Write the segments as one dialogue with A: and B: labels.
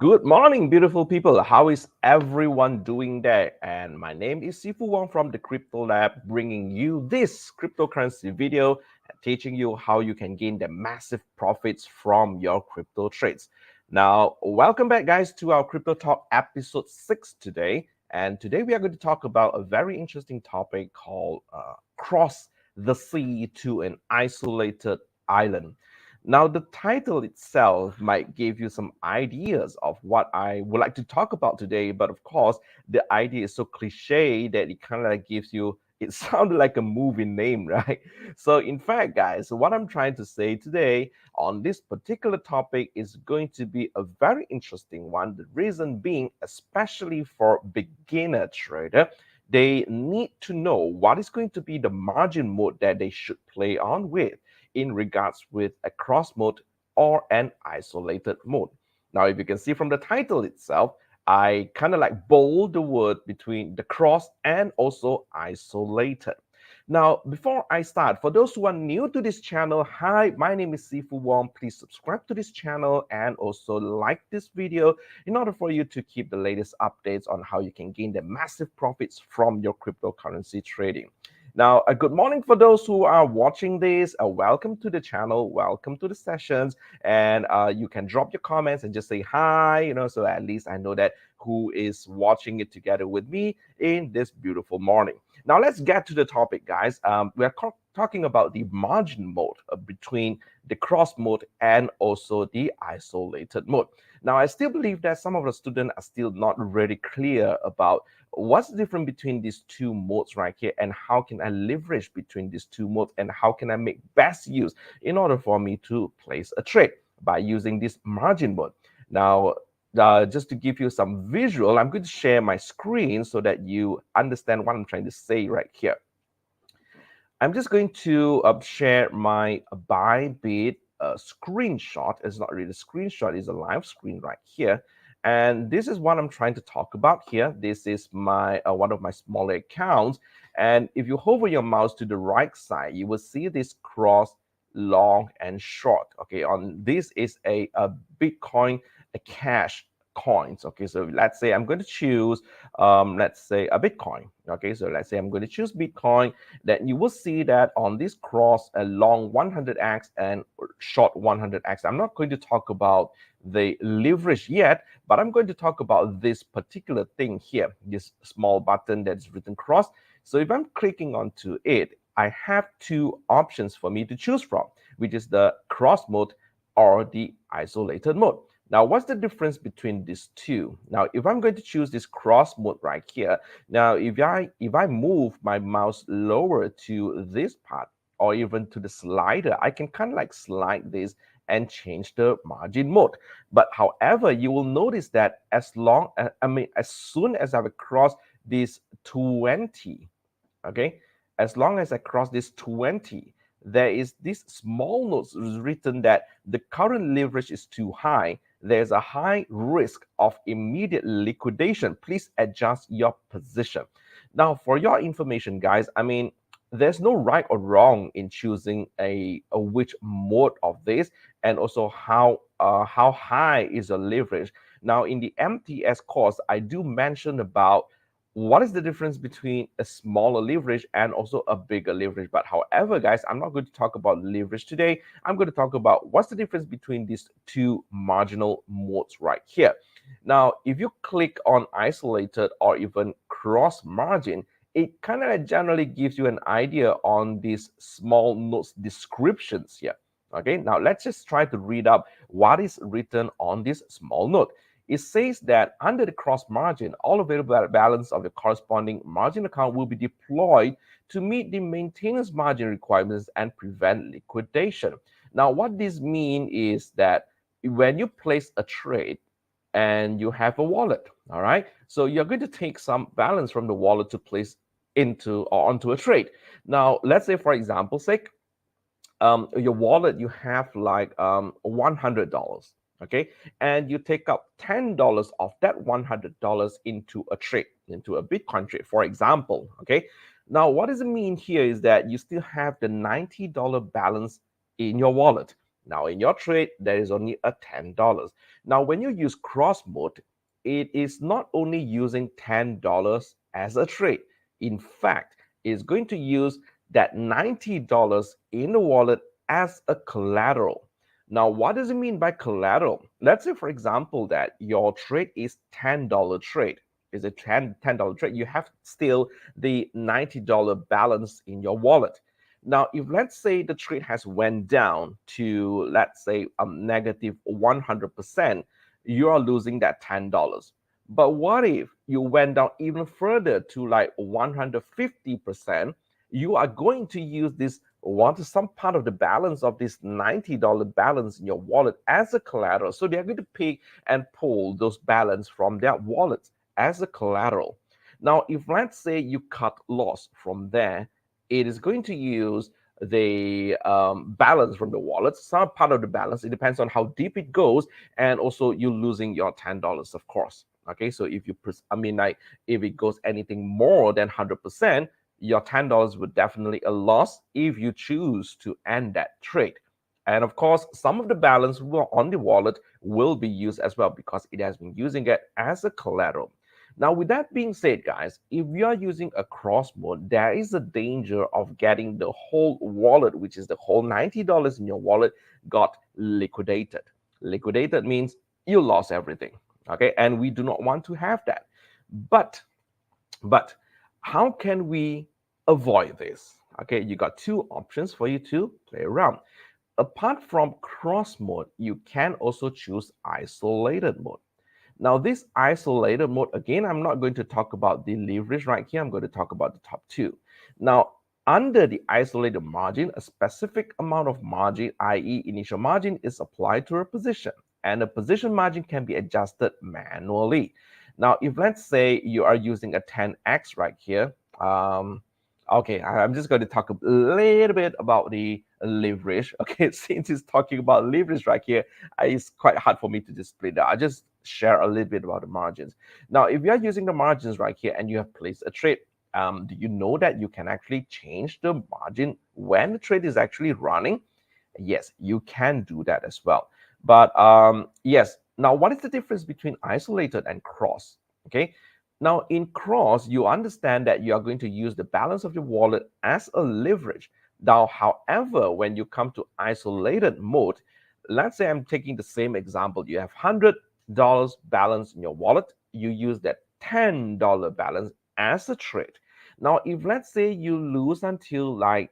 A: Good morning, beautiful people. How is everyone doing there? And my name is Sifu Wong from the Crypto Lab, bringing you this cryptocurrency video and teaching you how you can gain the massive profits from your crypto trades. Now, welcome back, guys, to our Crypto Talk episode 6 today. And today we are going to talk about a very interesting topic called Cross the Sea to an Isolated Island. Now, the title itself might give you some ideas of what I would like to talk about today, but of course, the idea is so cliche that it kind of like gives you, it sounded like a movie name, right? So, in fact, guys, what I'm trying to say today on this particular topic is going to be a very interesting one. The reason being, especially for beginner trader, they need to know what is going to be the margin mode that they should play on with in regards with a cross mode or an isolated mode. Now, if you can see from the title itself, I kind of like bold the word between the cross and also isolated. Now, before I start, for those who are new to this channel, hi, my name is Sifu Wong. Please subscribe to this channel and also like this video in order for you to keep the latest updates on how you can gain the massive profits from your cryptocurrency trading. Now, a good morning for those who are watching this. Welcome to the channel. Welcome to the sessions. And you can drop your comments and just say hi, so at least I know that who is watching it together with me in this beautiful morning. Now, let's get to the topic, guys. We're talking about the margin mode between the cross mode and also the isolated mode. Now, I still believe that some of the students are still not really clear about what's the difference between these two modes right here and how can I leverage between these two modes and how can I make best use in order for me to place a trade by using this margin mode. Now, just to give you some visual, I'm going to share my screen so that you understand what I'm trying to say right here. I'm just going to share my Bybit screenshot. It's not really a screenshot, it's a live screen right here. And this is what I'm trying to talk about here. This is my one of my smaller accounts. And if you hover your mouse to the right side, you will see this cross long and short. Okay, on this is a Bitcoin, a cash coins. Okay, so let's say I'm going to choose let's say a Bitcoin. Okay, so let's say I'm going to choose Bitcoin. Then you will see that on this cross a long 100x and short 100x. I'm not going to talk about the leverage yet, but I'm going to talk about this particular thing here, this small button that's written cross. So if I'm clicking onto it, I have two options for me to choose from, which is the cross mode or the isolated mode. Now, what's the difference between these two? Now, if I'm going to choose this cross mode right here, now if I move my mouse lower to this part or even to the slider, I can kind of like slide this and change the margin mode. But however, you will notice that as soon as I've crossed this 20, okay, as long as I cross this 20, there is this small note written that the current leverage is too high. There's a high risk of immediate liquidation. Please adjust your position. Now, for your information, guys, I mean, there's no right or wrong in choosing a which mode of this, and also how high is the leverage. Now, in the MTS course, I do mention about what is the difference between a smaller leverage and also a bigger leverage. But however, guys, I'm not going to talk about leverage today. I'm going to talk about what's the difference between these two marginal modes right here. Now, if you click on isolated or even cross margin, it kind of generally gives you an idea on these small notes descriptions here. Okay, now let's just try to read up what is written on this small note. It says that under the cross margin, all available balance of the corresponding margin account will be deployed to meet the maintenance margin requirements and prevent liquidation. Now, what this means is that when you place a trade and you have a wallet, all right, so you're going to take some balance from the wallet to place into or onto a trade. Now, let's say, for example sake, your wallet, you have like $100, okay, and you take out $10 of that $100 into a trade, into a Bitcoin trade, for example. Okay, now what does it mean here is that you still have the $90 balance in your wallet. Now in your trade, there is only a $10. Now when you use cross mode, it is not only using $10 as a trade. In fact, it's going to use that $90 in the wallet as a collateral. Now, what does it mean by collateral? Let's say, for example, that your trade is $10 trade. Is a $10 trade. You have still the $90 balance in your wallet. Now, if let's say the trade has went down to, let's say, negative 100%, you are losing that $10. But what if you went down even further to like 150%? You are going to use this some part of the balance of this $90 balance in your wallet as a collateral. So they're going to pick and pull those balance from their wallets as a collateral. Now, if let's say you cut loss from there, it is going to use the balance from the wallet, some part of the balance. It depends on how deep it goes, and also you losing your $10, of course. Okay, so if you, like if it goes anything more than 100%, your $10 would definitely a loss if you choose to end that trade. And of course, some of the balance on the wallet will be used as well because it has been using it as a collateral. Now, with that being said, guys, if you are using a cross mode, there is a danger of getting the whole wallet, which is the whole $90 in your wallet, got liquidated. Liquidated means you lost everything. Okay, and we do not want to have that. But how can we avoid this? Okay, you got two options for you to play around. Apart from cross mode, you can also choose isolated mode. Now, this isolated mode, again, I'm not going to talk about the leverage right here. I'm going to talk about the top two. Now, under the isolated margin, a specific amount of margin, i.e. initial margin, is applied to a position, and the position margin can be adjusted manually. Now, if let's say you are using a 10x right here, okay, I'm just going to talk a little bit about the leverage. Okay, since it's talking about leverage right here, it's quite hard for me to just split that. I just share a little bit about the margins. Now, if you are using the margins right here and you have placed a trade, do you know that you can actually change the margin when the trade is actually running? Yes, you can do that as well. But yes, now what is the difference between isolated and cross? Okay, now in cross, you understand that you are going to use the balance of your wallet as a leverage. Now, however, when you come to isolated mode, let's say I'm taking the same example. You have $100 balance in your wallet. You use that $10 balance as a trade. Now, if let's say you lose until like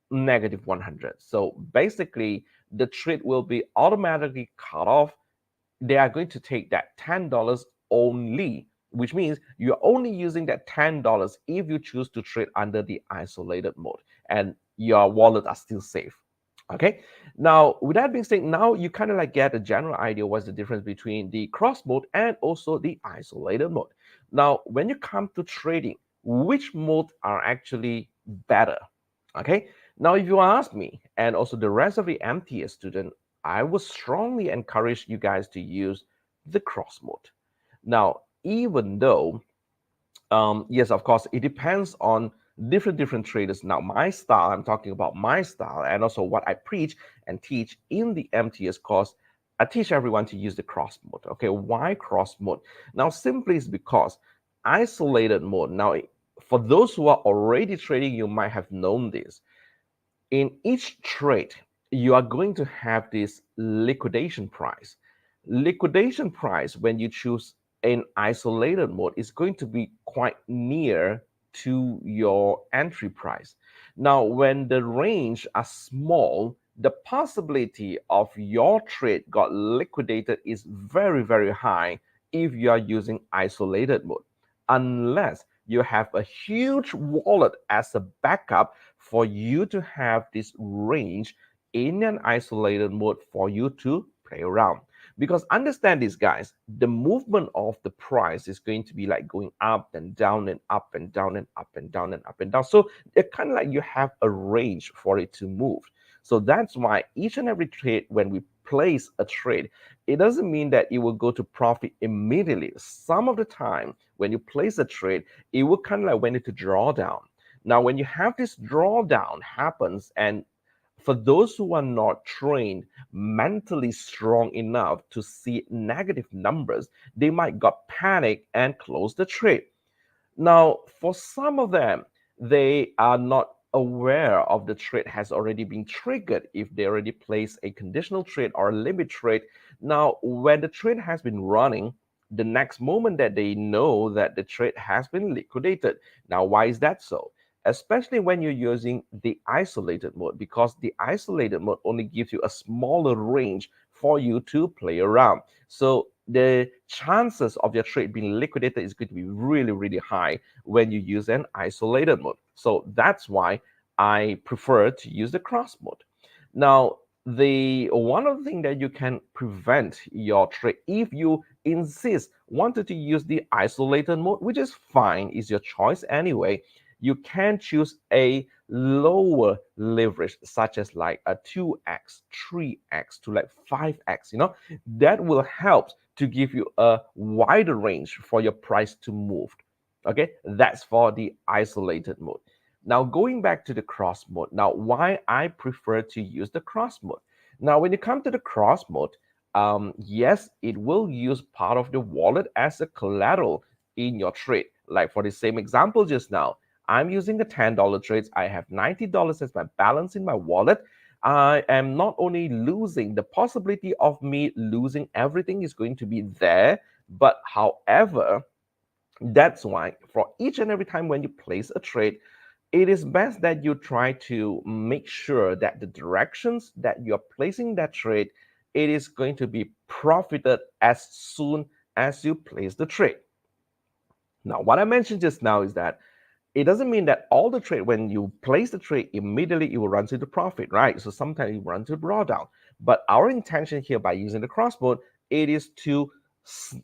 A: negative 100, so basically the trade will be automatically cut off. They are going to take that $10 only, which means you're only using that $10 if you choose to trade under the isolated mode, and your wallet are still safe. Okay, now with that being said, now you kind of like get a general idea what's the difference between the cross mode and also the isolated mode. Now, when you come to trading, which mode are actually better? Okay, now if you ask me and also the rest of the MTS student, I would strongly encourage you guys to use the cross mode. Now, even though yes, of course, it depends on different traders. Now, my style, I'm talking about my style and also what I preach and teach in the MTS course. I teach everyone to use the cross mode. Okay, why cross mode? Now, simply is because isolated mode. Now, for those who are already trading, you might have known this. In each trade, you are going to have this liquidation price. Liquidation price, when you choose an isolated mode, is going to be quite near to your entry price. Now, when the range are small, the possibility of your trade got liquidated is very high if you are using isolated mode, unless you have a huge wallet as a backup for you to have this range in an isolated mode for you to play around. Because understand this, guys, the movement of the price is going to be like going up and down and up and down and up and down and up and down. So it's kind of like you have a range for it to move. So that's why each and every trade, when we place a trade, it doesn't mean that it will go to profit immediately. Some of the time, when you place a trade, it will kind of like when it to draw down. Now, when you have this drawdown happens, and For those who are not trained mentally strong enough to see negative numbers, they might got panic and close the trade. Now, for some of them, they are not aware of the trade has already been triggered if they already place a conditional trade or a limit trade. Now, when the trade has been running, the next moment that they know that the trade has been liquidated. Now, why is that so? Especially when you're using the isolated mode, because the isolated mode only gives you a smaller range for you to play around. So the chances of your trade being liquidated is going to be really, really high when you use an isolated mode. So that's why I prefer to use the cross mode. Now, the one of the thing that you can prevent your trade if you insist wanted to use the isolated mode, which is fine, is your choice anyway. You can choose a lower leverage, such as like a 2x, 3x to like 5x, that will help to give you a wider range for your price to move. Okay, that's for the isolated mode. Now, going back to the cross mode. Now, why I prefer to use the cross mode? Now, when you come to the cross mode, yes, it will use part of the wallet as a collateral in your trade. Like for the same example just now, I'm using the $10 trades. I have $90 as my balance in my wallet. I am not only losing, the possibility of me losing everything is going to be there, but however, that's why for each and every time when you place a trade, it is best that you try to make sure that the directions that you're placing that trade, it is going to be profited as soon as you place the trade. Now, what I mentioned just now is that it doesn't mean that all the trade, when you place the trade, immediately it will run to the profit, right? So sometimes it run to drawdown. But our intention here by using the cross mode, it is to,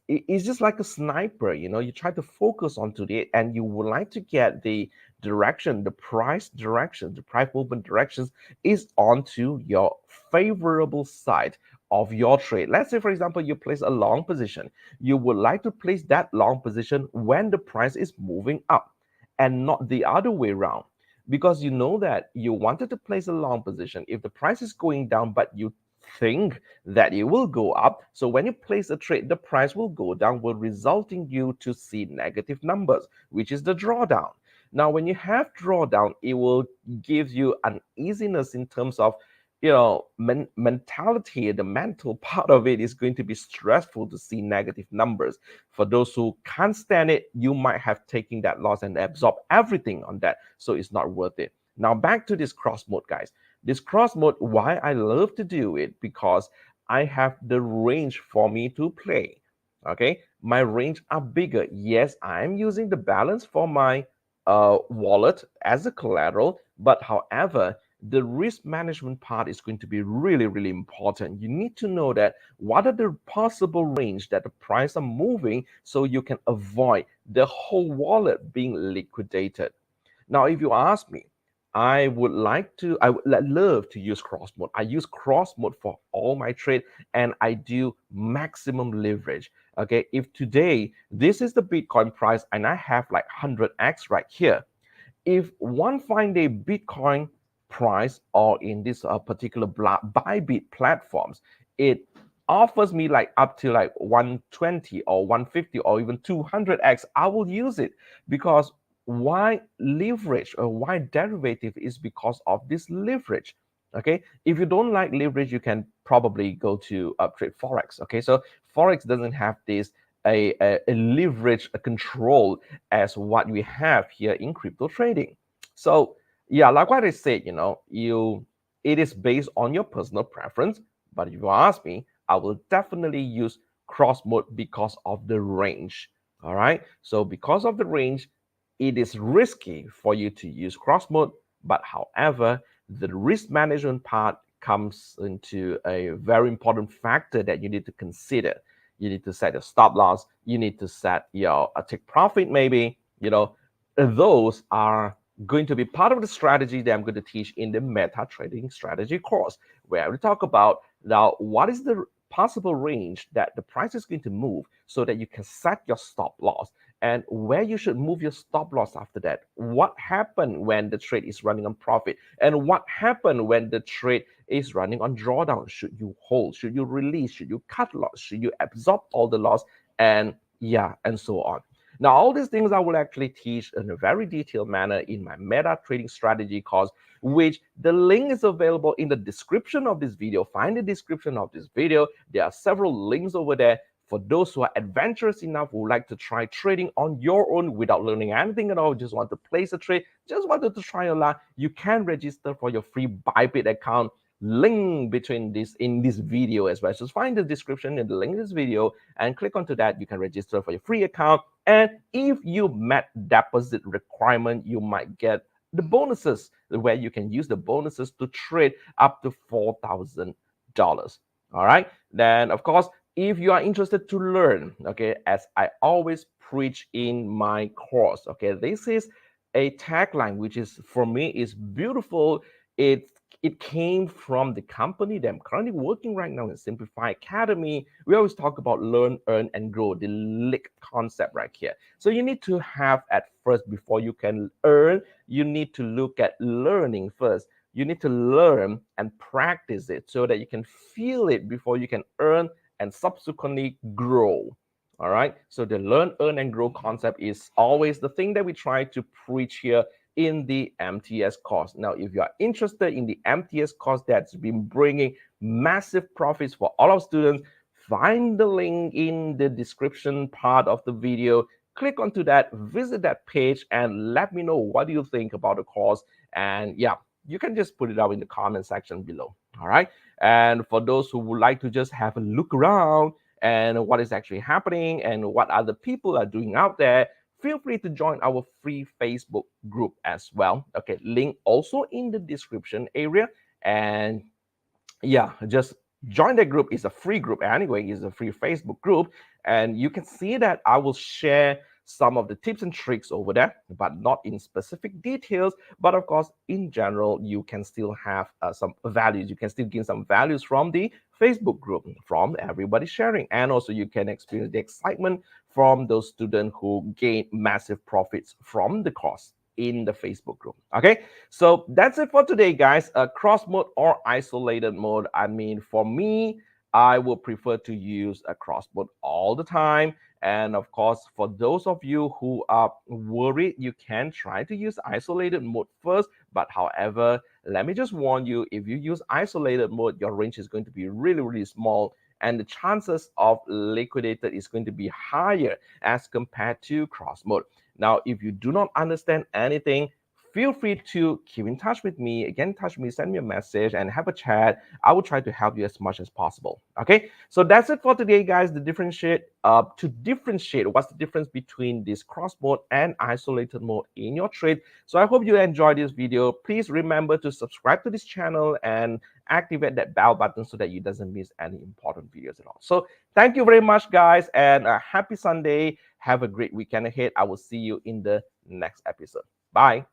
A: it's just like a sniper, you try to focus onto it and you would like to get the direction, the price direction, the price movement directions is onto your favorable side of your trade. Let's say, for example, you place a long position. You would like to place that long position when the price is moving up and not the other way around, because you know that you wanted to place a long position if the price is going down, but you think that it will go up. So when you place a trade, the price will go down, will resulting you to see negative numbers, which is the drawdown. Now, when you have drawdown, it will give you uneasiness in terms of mentality. The mental part of it is going to be stressful to see negative numbers. For those who can't stand it, you might have taken that loss and absorb everything on that, so it's not worth it. Now, back to this cross mode, guys. This cross mode, why I love to do it, because I have the range for me to play. Okay, my range are bigger. Yes, I'm using the balance for my wallet as a collateral, but however, the risk management part is going to be really, really important. You need to know that what are the possible range that the price are moving so you can avoid the whole wallet being liquidated. Now, if you ask me, I would love to use cross mode. I use cross mode for all my trade and I do maximum leverage. Okay, if today this is the Bitcoin price and I have like 100x right here, if one fine day Bitcoin price or in this particular Bybit platforms, it offers me like up to like 120 or 150 or even 200x, I will use it. Because why leverage or why derivative is because of this leverage. Okay, if you don't like leverage, you can probably go to trade forex. Okay, so forex doesn't have this a leverage a control as what we have here in crypto trading. So yeah, like what I said, it is based on your personal preference. But if you ask me, I will definitely use cross mode because of the range. All right. So because of the range, it is risky for you to use cross mode. But however, the risk management part comes into a very important factor that you need to consider. You need to set a stop loss. You need to set your take profit, maybe. Those are going to be part of the strategy that I'm going to teach in the meta trading strategy course, where we talk about now what is the possible range that the price is going to move so that you can set your stop loss and where you should move your stop loss after that. What happened when the trade is running on profit, and what happened when the trade is running on drawdown. Should you hold? Should you release? Should you cut loss? Should you absorb all the loss? And yeah, and so on. Now, all these things I will actually teach in a very detailed manner in my meta trading strategy course, which the link is available in the description of this video. Find the description of this video. There are several links over there for those who are adventurous enough, who would like to try trading on your own without learning anything at all, just want to place a trade, just wanted to try a lot. You can register for your free Bybit account. Link between this in this video as well. Just find the description in the link in this video and click onto that. You can register for your free account. And if you met deposit requirement, you might get the bonuses, where you can use the bonuses to trade up to $4,000. All right. Then, of course, if you are interested to learn, okay, as I always preach in my course, okay, this is a tagline which is, for me, is beautiful. It came from the company that I'm currently working right now in Simplify Academy. We always talk about learn, earn, and grow, the LEARN concept right here. So you need to have at first, before you can earn, you need to look at learning first. You need to learn and practice it so that you can feel it before you can earn and subsequently grow. All right. So the learn, earn, and grow concept is always the thing that we try to preach here in the MTS course. Now, if you are interested in the MTS course that's been bringing massive profits for all our students, find the link in the description part of the video. Click onto that, visit that page, and let me know what do you think about the course. And yeah, you can just put it out in the comment section below. All right. And for those who would like to just have a look around and what is actually happening and what other people are doing out there, feel free to join our free Facebook group as well. Okay, link also in the description area. And yeah, just join the group. It's a free group anyway. It's a free Facebook group. And you can see that I will share some of the tips and tricks over there, but not in specific details. But of course, in general, you can still have some values. You can still gain some values from the Facebook group, from everybody sharing. And also you can experience the excitement from those students who gain massive profits from the course in the Facebook group. Okay, so that's it for today, guys. Cross mode or isolated mode. I mean, for me, I would prefer to use a cross mode all the time. And of course, for those of you who are worried, you can try to use isolated mode first. But however, let me just warn you, if you use isolated mode, your range is going to be really, really small. And the chances of liquidated is going to be higher as compared to cross mode. Now, if you do not understand anything, feel free to keep in touch with me. Again, touch me, send me a message, and have a chat. I will try to help you as much as possible. Okay, so that's it for today, guys. To differentiate what's the difference between this cross mode and isolated mode in your trade. So I hope you enjoyed this video. Please remember to subscribe to this channel and activate that bell button so that you doesn't miss any important videos at all. So thank you very much, guys, and a happy Sunday. Have a great weekend ahead. I will see you in the next episode. Bye.